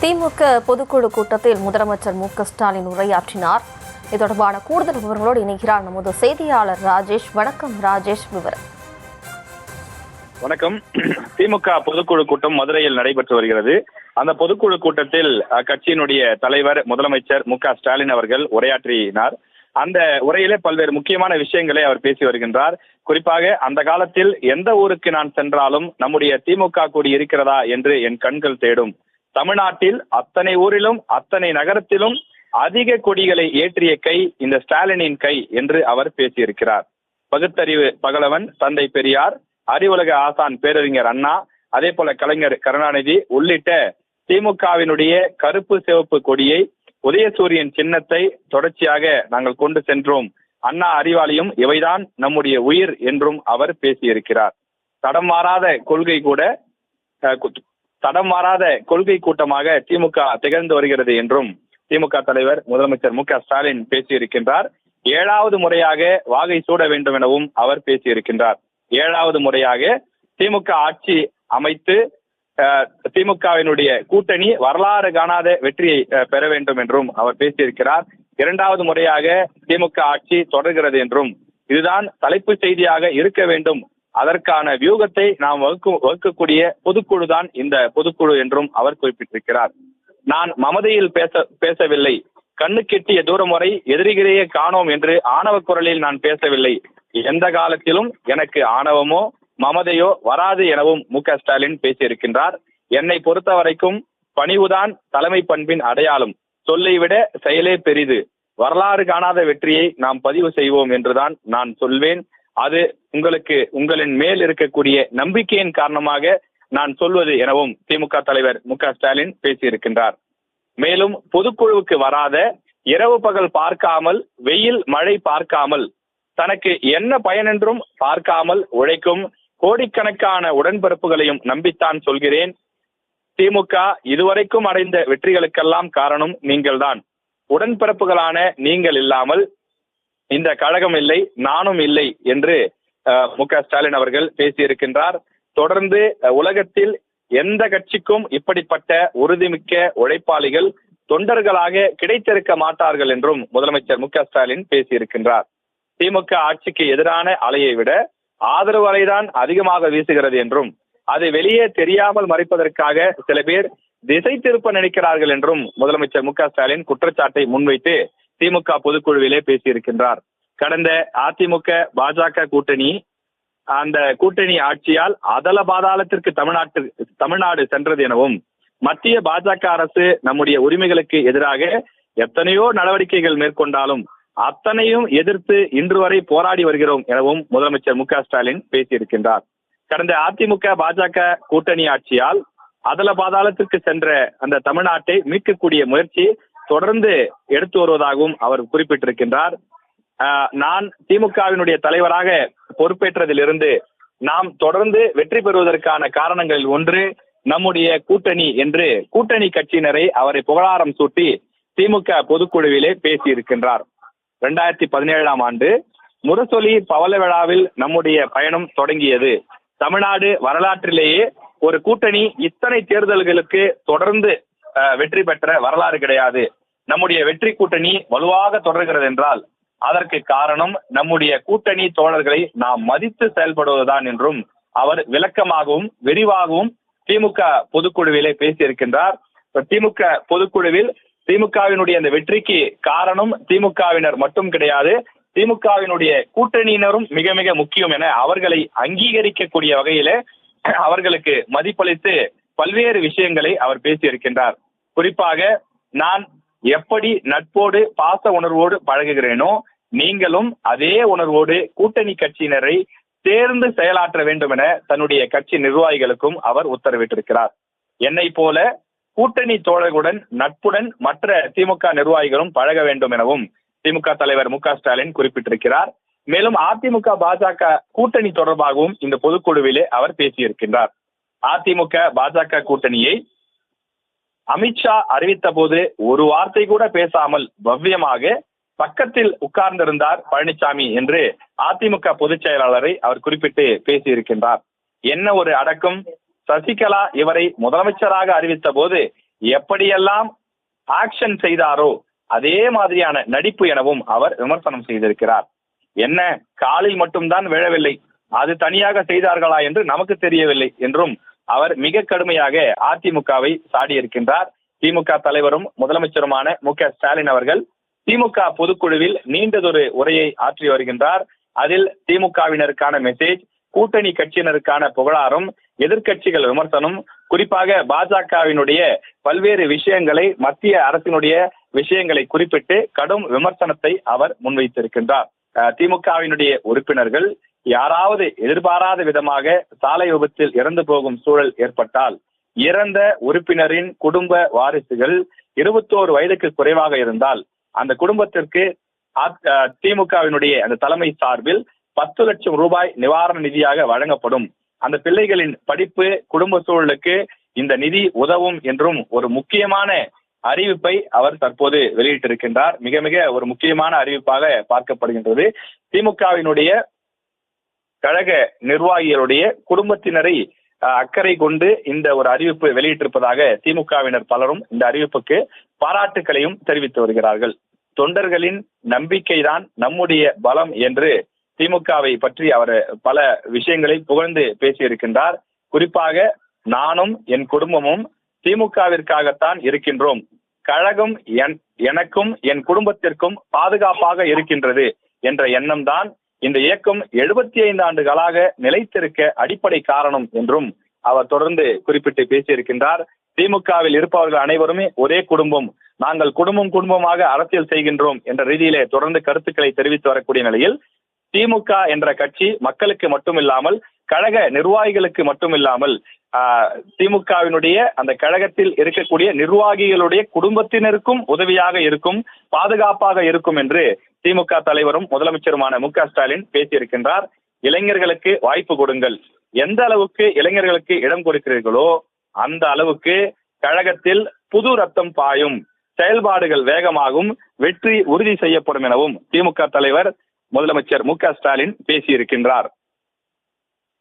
திமுக பொதுக்குழு கூட்டத்தில் முதலமைச்சர் மு.க.ஸ்டாலின் உரையாற்றினார். இது தொடர்பான கூடுதல் விவரங்களோடு இணைகிறார் நமது செய்தியாளர் ராஜேஷ். வணக்கம் ராஜேஷ், விவரம். வணக்கம். திமுக பொதுக்குழு கூட்டம் மதுரையில் நடைபெற்று வருகிறது. அந்த பொதுக்குழு கூட்டத்தில் கட்சியினுடைய தலைவர் முதலமைச்சர் மு.க.ஸ்டாலின் அவர்கள் உரையாற்றினார். அந்த உரையிலே பல்வேறு முக்கியமான விஷயங்களை அவர் பேசி வருகின்றார். குறிப்பாக அந்த காலத்தில் எந்த ஊருக்கு நான் சென்றாலும் நம்முடைய திமுக கொடி இருக்கிறதா என்று என் கண்கள் தேடும். தமிழ்நாட்டில் அத்தனை ஊரிலும் அத்தனை நகரத்திலும் அதிக கொடிகளை ஏற்றிய கை இந்த ஸ்டாலினின் கை என்று அவர் பேசியிருக்கிறார். பகுத்தறிவு பகலவன் தந்தை பெரியார், அறிவுலக ஆசான் பேரறிஞர் அண்ணா, அதே போல கலைஞர் கருணாநிதி உள்ளிட்ட திமுகவினுடைய கருப்பு சிவப்பு கொடியை, உதயசூரியன் சின்னத்தை தொடர்ச்சியாக நாங்கள் கொண்டு சென்றோம். அண்ணா அறிவாலயம் இவைதான் நம்முடைய உயிர் என்றும் அவர் பேசியிருக்கிறார். தடம் மாறாத கொள்கை கூட்டமாக திமுக திகழ்ந்து வருகிறது என்றும் திமுக தலைவர் முதலமைச்சர் மு.க.ஸ்டாலின் பேசியிருக்கின்றார். 7வது முறையாக வாகை சூட வேண்டும் எனவும் அவர் பேசியிருக்கின்றார். 7வது முறையாக திமுக ஆட்சி அமைத்து திமுகவினுடைய கூட்டணி வரலாறு காணாத வெற்றியை பெற வேண்டும் என்றும் அவர் பேசியிருக்கிறார். 2வது முறையாக திமுக ஆட்சி தொடர்கிறது என்றும் இதுதான் தலைப்பு செய்தியாக இருக்க வேண்டும், அதற்கான வியூகத்தை நாம் வகுக்கக்கூடிய பொதுக்குழு தான் இந்த பொதுக்குழு என்றும் அவர் குறிப்பிட்டிருக்கிறார். நான் மமதையில் பேசவில்லை, கண்ணு கெட்டிய தூரம் வரை எதிரிகளையே காணோம் என்று ஆணவ குரலில் நான் பேசவில்லை. எந்த காலத்திலும் எனக்கு ஆணவமோ மமதையோ வராது எனவும் மு.க.ஸ்டாலின் பேசியிருக்கின்றார். என்னை பொறுத்த வரைக்கும் பணிவுதான் தலைமை பண்பின் அடையாளம். சொல்லை விட செயலே பெரிது. வரலாறு காணாத வெற்றியை நாம் பதிவு செய்வோம் என்றுதான் நான் சொல்வேன். அது உங்களின் மேல் இருக்கக்கூடிய நம்பிக்கையின் காரணமாக நான் சொல்வது எனவும் திமுக தலைவர் மு.க.ஸ்டாலின் பேசியிருக்கின்றார். மேலும் பொதுக்குழுவுக்கு வராத, இரவு பகல் பார்க்காமல், வெயில் மழை பார்க்காமல், தனக்கு என்ன பயனென்றும் பார்க்காமல் உழைக்கும் கோடிக்கணக்கான உடன்பிறப்புகளையும் நம்பித்தான் சொல்கிறேன். திமுக இதுவரைக்கும் அடைந்த வெற்றிகளுக்கெல்லாம் காரணம் நீங்கள்தான். உடன்பிறப்புகளான நீங்கள் இல்லாமல் இந்த கழகம் இல்லை, நானும் இல்லை என்று மு.க.ஸ்டாலின் அவர்கள் பேசியிருக்கின்றார். தொடர்ந்து உலகத்தில் எந்த கட்சிக்கும் இப்படிப்பட்ட உறுதிமிக்க உழைப்பாளிகள் தொண்டர்களாக கிடைத்திருக்க மாட்டார்கள் என்றும் முதலமைச்சர் மு.க.ஸ்டாலின் பேசியிருக்கின்றார். திமுக ஆட்சிக்கு எதிரான அலையை விட ஆதரவு அலைதான் அதிகமாக வீசுகிறது என்றும் அதை வெளியே தெரியாமல் மறைப்பதற்காக சில பேர் திசை திருப்ப நினைக்கிறார்கள் என்றும் முதலமைச்சர் மு.க.ஸ்டாலின் குற்றச்சாட்டை முன்வைத்து திமுக பொதுக்குழுவிலே பேசியிருக்கின்றார். கடந்த அதிமுக பாஜக கூட்டணி, அந்த கூட்டணி ஆட்சியால் அதல பாதாளத்திற்கு தமிழ்நாடு சென்றது எனவும் மத்திய பாஜக அரசு நம்முடைய உரிமைகளுக்கு எதிராக எத்தனையோ நடவடிக்கைகள் மேற்கொண்டாலும் அத்தனையும் எதிர்த்து இன்று வரை போராடி வருகிறோம் எனவும் முதலமைச்சர் மு.க.ஸ்டாலின் பேசியிருக்கின்றார். கடந்த அதிமுக பாஜக கூட்டணி ஆட்சியால் அதல பாதாளத்திற்கு சென்ற அந்த தமிழ்நாட்டை மீட்கக்கூடிய முயற்சி தொடர்ந்து எடுத்து வருவதாகவும் அவர் குறிப்பிட்டிருக்கின்றார். நான் திமுகவினுடைய தலைவராக பொறுப்பேற்றதிலிருந்து நாம் தொடர்ந்து வெற்றி பெறுவதற்கான காரணங்களில் ஒன்று நம்முடைய கூட்டணி என்று கூட்டணி கட்சியினரை அவரை புகழாரம் சூட்டி திமுக பொதுக்குழுவிலே பேசியிருக்கின்றார். 2017ஆம் ஆண்டு முரசொலி பவள விழாவில் நம்முடைய பயணம் தொடங்கியது. தமிழ்நாடு வரலாற்றிலேயே ஒரு கூட்டணி இத்தனை தேர்தல்களுக்கு தொடர்ந்து வெற்றி பெற்ற வரலாறு கிடையாது. நம்முடைய வெற்றி கூட்டணி வலுவாக தொடர்கிறது என்றால் அதற்கு காரணம் நம்முடைய கூட்டணி தோழர்களை நாம் மதித்து செயல்படுவதுதான் என்றும் அவர் விளக்கமாகவும் விரிவாகவும் திமுக பொதுக்குழுவிலே பேசியிருக்கின்றார். திமுக பொதுக்குழுவில் திமுகவினுடைய அந்த வெற்றிக்கு காரணம் திமுகவினர் மட்டும் கிடையாது, திமுகவினுடைய கூட்டணியினரும் மிக மிக முக்கியம் என அவர்களை அங்கீகரிக்கக்கூடிய வகையிலே அவர்களுக்கு மதிப்பளித்து பல்வேறு விஷயங்களை அவர் பேசியிருக்கின்றார். குறிப்பாக நான் எப்படி நட்போடு பாச உணர்வோடு பழகுகிறேனோ நீங்களும் அதே உணர்வோடு கூட்டணி கட்சியினரை சேர்ந்து செயலாற்ற வேண்டும் என தன்னுடைய கட்சி நிர்வாகிகளுக்கும் அவர் உத்தரவிட்டிருக்கிறார். என்னை போல கூட்டணி தோழர்களுடன் நட்புடன் மற்ற திமுக நிர்வாகிகளும் பழக வேண்டும் எனவும் திமுக தலைவர் மு.க.ஸ்டாலின் குறிப்பிட்டிருக்கிறார். மேலும் அதிமுக பாஜக கூட்டணி தொடர்பாகவும் இந்த பொதுக்குழுவிலே அவர் பேசியிருக்கின்றார். அதிமுக பாஜக கூட்டணியை அமித்ஷா அறிவித்த போது ஒரு வார்த்தை கூட பேசாமல் பவ்யமாக பக்கத்தில் உட்கார்ந்திருந்தார் பழனிசாமி என்று அதிமுக பொதுச் செயலாளரை அவர் குறிப்பிட்டு பேசியிருக்கின்றார். என்ன ஒரு அடக்கம்! சசிகலா இவரை முதலமைச்சராக அறிவித்த போது எப்படியெல்லாம் ஆக்ஷன் செய்தாரோ அதே மாதிரியான நடிப்பு எனவும் அவர் விமர்சனம் செய்திருக்கிறார். என்ன காலில் மட்டும்தான் விழவில்லை, அது தனியாக செய்தார்களா என்று நமக்கு தெரியவில்லை என்றும் அவர் மிக கடுமையாக அதிமுகவை சாடியிருக்கின்றார். திமுக தலைவரும் முதலமைச்சருமான மு.க.ஸ்டாலின் அவர்கள் திமுக பொதுக்குழுவில் நீண்டதொரு உரையை ஆற்றி வருகின்றார். அதில் திமுகவினருக்கான மெசேஜ், கூட்டணி கட்சியினருக்கான புகழாரம், எதிர்க்கட்சிகள் விமர்சனம், குறிப்பாக பாஜகவினுடைய பல்வேறு விஷயங்களை, மத்திய அரசினுடைய விஷயங்களை குறிப்பிட்டு கடும் விமர்சனத்தை அவர் முன்வைத்திருக்கின்றார். திமுகவினுடைய உறுப்பினர்கள் யாராவது எதிர்பாராத விதமாக சாலை விபத்தில் இறந்து போகும் சூழல் ஏற்பட்டால் இறந்த உறுப்பினரின் குடும்ப வாரிசுகள் 21 வயதுக்கு குறைவாக இருந்தால் அந்த குடும்பத்திற்கு திமுகவினுடைய அந்த தலைமை சார்பில் 10 லட்சம் ரூபாய் நிவாரண நிதியாக வழங்கப்படும். அந்த பிள்ளைகளின் படிப்பு, குடும்ப சூழலுக்கு இந்த நிதி உதவும் என்றும் ஒரு முக்கியமான அறிவிப்பை அவர் தற்போது வெளியிட்டிருக்கின்றார். மிக மிக ஒரு முக்கியமான அறிவிப்பாக பார்க்கப்படுகின்றது. திமுகவினுடைய கழக நிர்வாகிகளுடைய குடும்பத்தினரை அக்கறை கொண்டு இந்த ஒரு அறிவிப்பு வெளியிட்டிருப்பதாக திமுகவினர் பலரும் இந்த அறிவிப்புக்கு பாராட்டுக்களையும் தெரிவித்து வருகிறார்கள். தொண்டர்களின் நம்பிக்கைதான் நம்முடைய பலம் என்று திமுகவை பற்றி அவர் பல விஷயங்களை புகழ்ந்து பேசியிருக்கின்றார். குறிப்பாக நானும் என் குடும்பமும் திமுகவிற்காகத்தான் இருக்கின்றோம், கழகம் எனக்கும் என் குடும்பத்திற்கும் பாதுகாப்பாக இருக்கின்றது என்ற எண்ணம் தான் இந்த இயக்கம் 75 ஆண்டுகளாக நிலைத்திருக்க அடிப்படை காரணம் என்றும் அவர் தொடர்ந்து குறிப்பிட்டு பேசியிருக்கின்றார். திமுகவில் இருப்பவர்கள் அனைவருமே ஒரே குடும்பம், நாங்கள் குடும்பமாக அரசியல் செய்கின்றோம் என்ற ரீதியிலே தொடர்ந்து கருத்துக்களை தெரிவித்து வரக்கூடிய நிலையில் திமுக என்ற கட்சி மக்களுக்கு மட்டுமில்லாமல் கழக நிர்வாகிகளுக்கு மட்டுமில்லாமல் திமுகவினுடைய அந்த கழகத்தில் இருக்கக்கூடிய நிர்வாகிகளுடைய குடும்பத்தினருக்கும் உதவியாக இருக்கும், பாதுகாப்பாக இருக்கும் என்று திமுக தலைவரும் முதலமைச்சருமான மு.க.ஸ்டாலின் பேசியிருக்கின்றார். இளைஞர்களுக்கு வாய்ப்பு கொடுங்கள், எந்த அளவுக்கு இளைஞர்களுக்கு இடம் கொடுக்கிறீர்களோ அந்த அளவுக்கு கழகத்தில் புது ரத்தம் பாயும், செயல்பாடுகள் வேகமாகும், வெற்றி உறுதி செய்யப்படும் எனவும் திமுக தலைவர் முதலமைச்சர் மு.க.ஸ்டாலின் பேசியிருக்கின்றார்.